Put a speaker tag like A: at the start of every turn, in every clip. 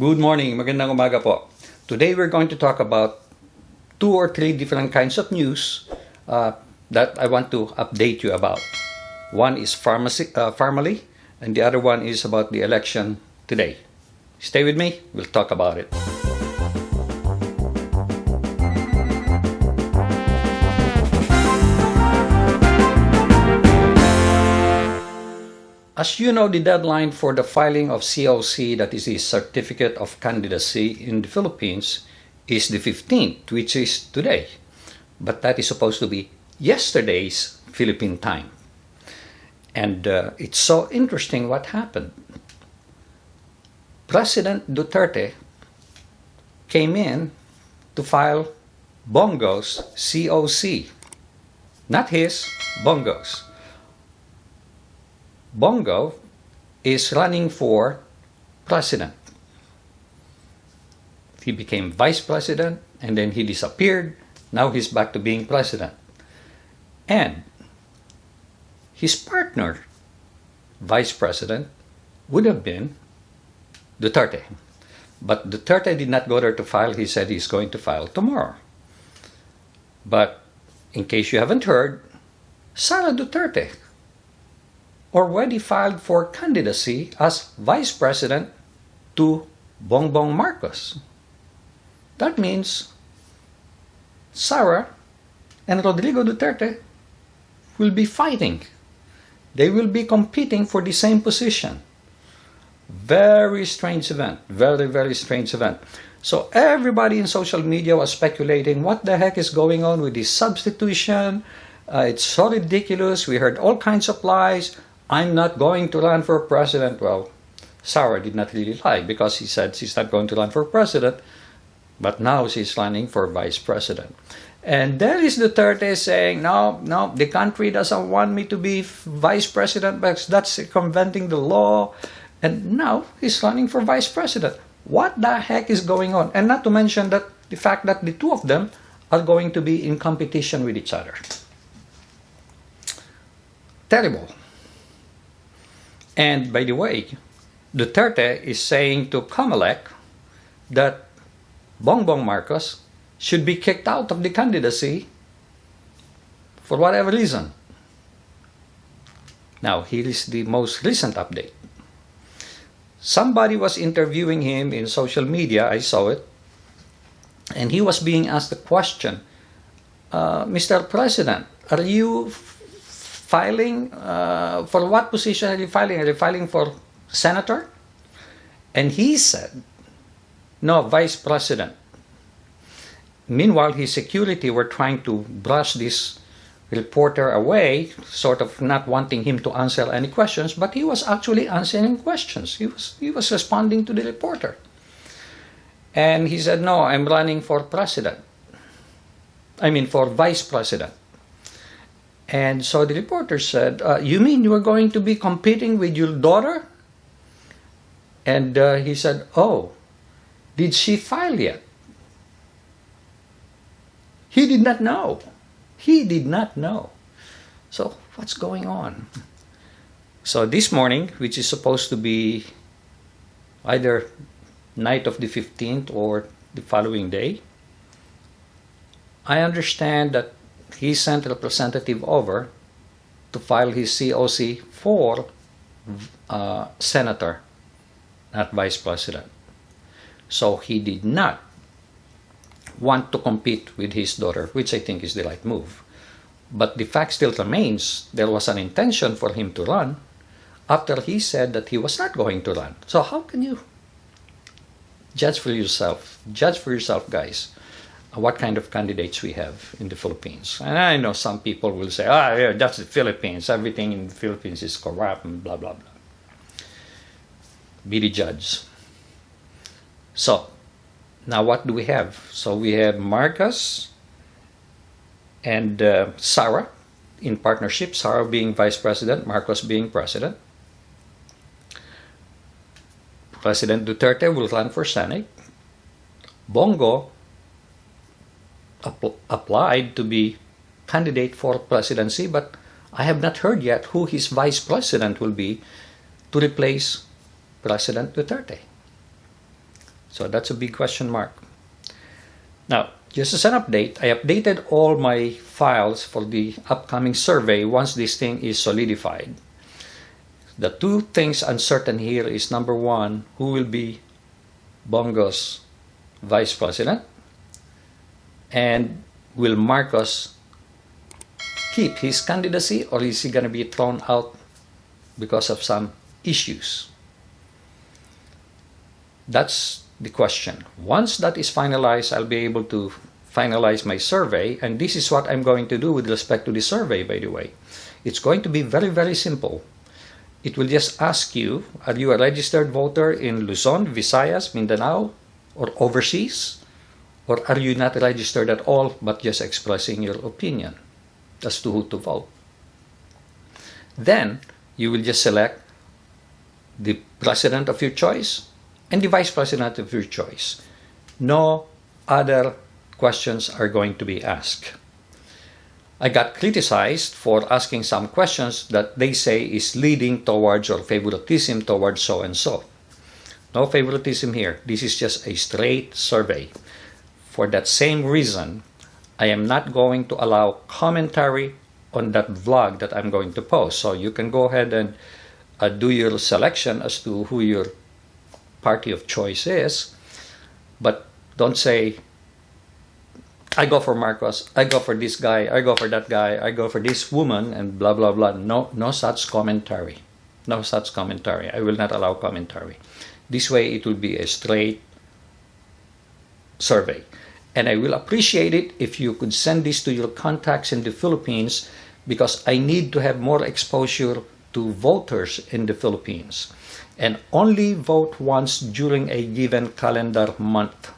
A: Good morning, magandang umaga po. Today we're going to talk about 2 or 3 different kinds of news that I want to update you about. One is Farmally, and the other one is about the election today. Stay with me, we'll talk about it. As you know, the deadline for the filing of COC, that is the Certificate of Candidacy in the Philippines, is the 15th, which is today. But that is supposed to be yesterday's Philippine time. And it's so interesting what happened. President Duterte came in to file Bongo's COC. Not his, Bongo's. Bongo is running for president. He became vice president and then he disappeared. Now he's back to being president. And his partner, vice president, would have been Duterte. But Duterte did not go there to file. He said he's going to file tomorrow. But in case you haven't heard, Sara Duterte already filed for candidacy as vice president to Bongbong Marcos. That means Sara and Rodrigo Duterte will be fighting. They will be competing for the same position. Very strange event. Very, very strange event. So everybody in social media was speculating what the heck is going on with this substitution. It's so ridiculous. We heard all kinds of lies. I'm not going to run for president. Well, Sara did not really lie because she said she's not going to run for president, but now she's running for vice president. And there is Duterte saying, no, the country doesn't want me to be vice president because that's circumventing the law. And now he's running for vice president. What the heck is going on? And not to mention that the fact that the two of them are going to be in competition with each other. Terrible. And by the way, Duterte is saying to Comelec that Bongbong Marcos should be kicked out of the candidacy for whatever reason. Now, here is the most recent update. Somebody was interviewing him in social media, I saw it, and he was being asked the question, Mr. President, are you filing, for what position are you filing? Are you filing for senator? And he said, no, vice president. Meanwhile, his security were trying to brush this reporter away, sort of not wanting him to answer any questions, but he was actually answering questions. He was responding to the reporter. And he said, no, I'm running for president. For vice president. And so the reporter said, you mean you are going to be competing with your daughter? And he said, oh, did she file yet? He did not know. He did not know. So what's going on? So this morning, which is supposed to be either night of the 15th or the following day, I understand that he sent a representative over to file his COC for senator, not vice president. So he did not want to compete with his daughter, which I think is the right move. But the fact still remains, there was an intention for him to run after he said that he was not going to run. So how can you judge for yourself? Judge for yourself, guys, what kind of candidates we have in the Philippines. And I know some people will say, yeah, that's the Philippines. Everything in the Philippines is corrupt and blah, blah, blah. Be the judge. So, now what do we have? So we have Marcos and Sara in partnership. Sara being vice president, Marcos being president. President Duterte will run for Senate. Bongo applied to be candidate for presidency, but I have not heard yet who his vice president will be to replace President Duterte. So that's a big question mark. Now, just as an update, I updated all my files for the upcoming survey once this thing is solidified. The two things uncertain here is, number one, who will be Bongo's vice president, and will Marcos keep his candidacy, or is he going to be thrown out because of some issues? That's the question. Once that is finalized, I'll be able to finalize my survey, and this is what I'm going to do with respect to the survey, by the way. It's going to be very, very simple. It will just ask you, are you a registered voter in Luzon, Visayas, Mindanao, or overseas? Or are you not registered at all, but just expressing your opinion as to who to vote? Then, you will just select the president of your choice and the vice president of your choice. No other questions are going to be asked. I got criticized for asking some questions that they say is leading towards or favoritism towards so and so. No favoritism here. This is just a straight survey. For that same reason, I am not going to allow commentary on that vlog that I'm going to post. So you can go ahead and do your selection as to who your party of choice is, but don't say, I go for Marcos, I go for this guy, I go for that guy, I go for this woman, and blah, blah, blah. No such commentary. No such commentary. I will not allow commentary. This way, it will be a straight survey. And I will appreciate it if you could send this to your contacts in the Philippines, because I need to have more exposure to voters in the Philippines. And only vote once during a given calendar month.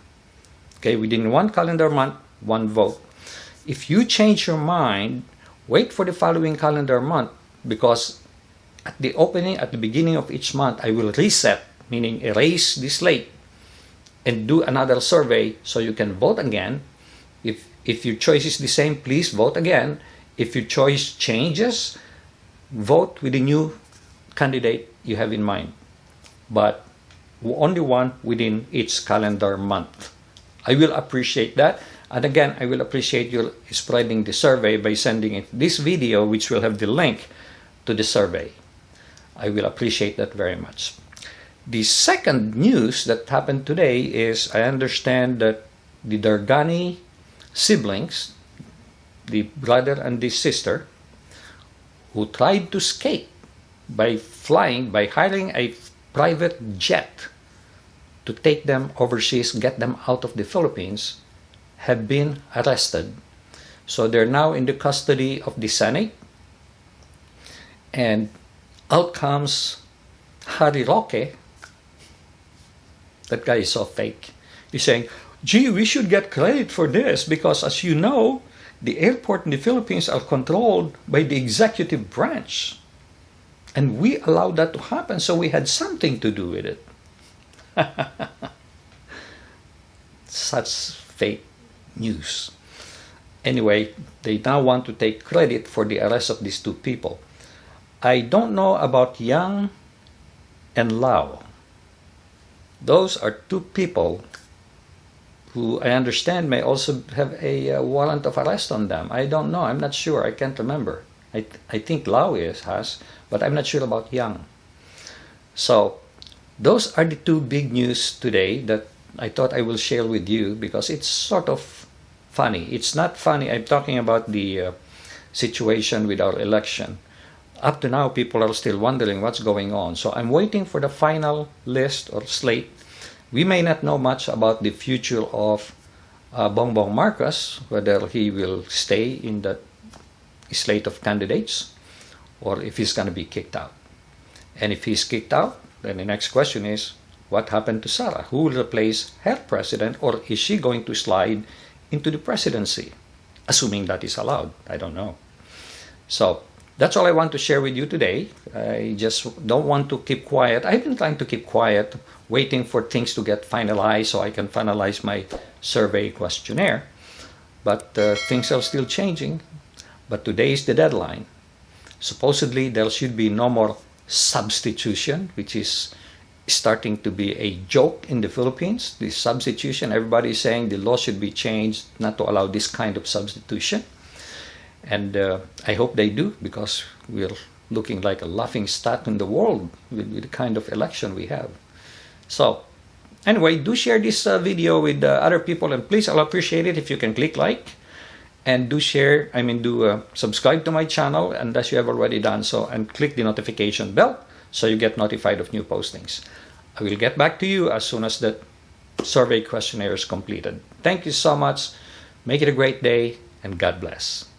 A: Okay, within one calendar month, one vote. If you change your mind, wait for the following calendar month, because at the beginning of each month, I will reset, meaning erase the slate, and do another survey so you can vote again. If your choice is the same, please vote again. If your choice changes, vote with the new candidate you have in mind, but only one within each calendar month. I will appreciate that. And again, I will appreciate you spreading the survey by sending it this video, which will have the link to the survey. I will appreciate that very much. The second news that happened today is, I understand that the Dargani siblings, the brother and the sister, who tried to escape by hiring a private jet to take them overseas, get them out of the Philippines, have been arrested. So they're now in the custody of the Senate. And out comes Harry Roque. That guy is so fake. He's saying, gee, we should get credit for this because, as you know, the airport in the Philippines are controlled by the executive branch. And we allowed that to happen, so we had something to do with it. Such fake news. Anyway, they now want to take credit for the arrest of these two people. I don't know about Yang and Lau. Those are two people who I understand may also have a warrant of arrest on them. I don't know. I'm not sure. I can't remember. I think Lau has, but I'm not sure about Yang. So those are the two big news today that I thought I will share with you, because it's sort of funny. It's not funny. I'm talking about the situation with our election. Up to now, people are still wondering what's going on. So I'm waiting for the final list or slate. We may not know much about the future of Bongbong Marcos, whether he will stay in that slate of candidates or if he's going to be kicked out. And if he's kicked out, then the next question is, what happened to Sara? Who will replace her president, or is she going to slide into the presidency? Assuming that is allowed. I don't know. So that's all I want to share with you today. I just don't want to keep quiet. I've been trying to keep quiet, waiting for things to get finalized so I can finalize my survey questionnaire. But things are still changing. But today is the deadline. Supposedly, there should be no more substitution, which is starting to be a joke in the Philippines. The substitution, everybody is saying the law should be changed not to allow this kind of substitution. And I hope they do, because we're looking like a laughing stock in the world with the kind of election we have. So anyway, do share this video with other people, and please, I'll appreciate it if you can click like, and do share, do subscribe to my channel unless you have already done so, and click the notification bell so you get notified of new postings. I will get back to you as soon as the survey questionnaire is completed. Thank you so much. Make it a great day, and God bless.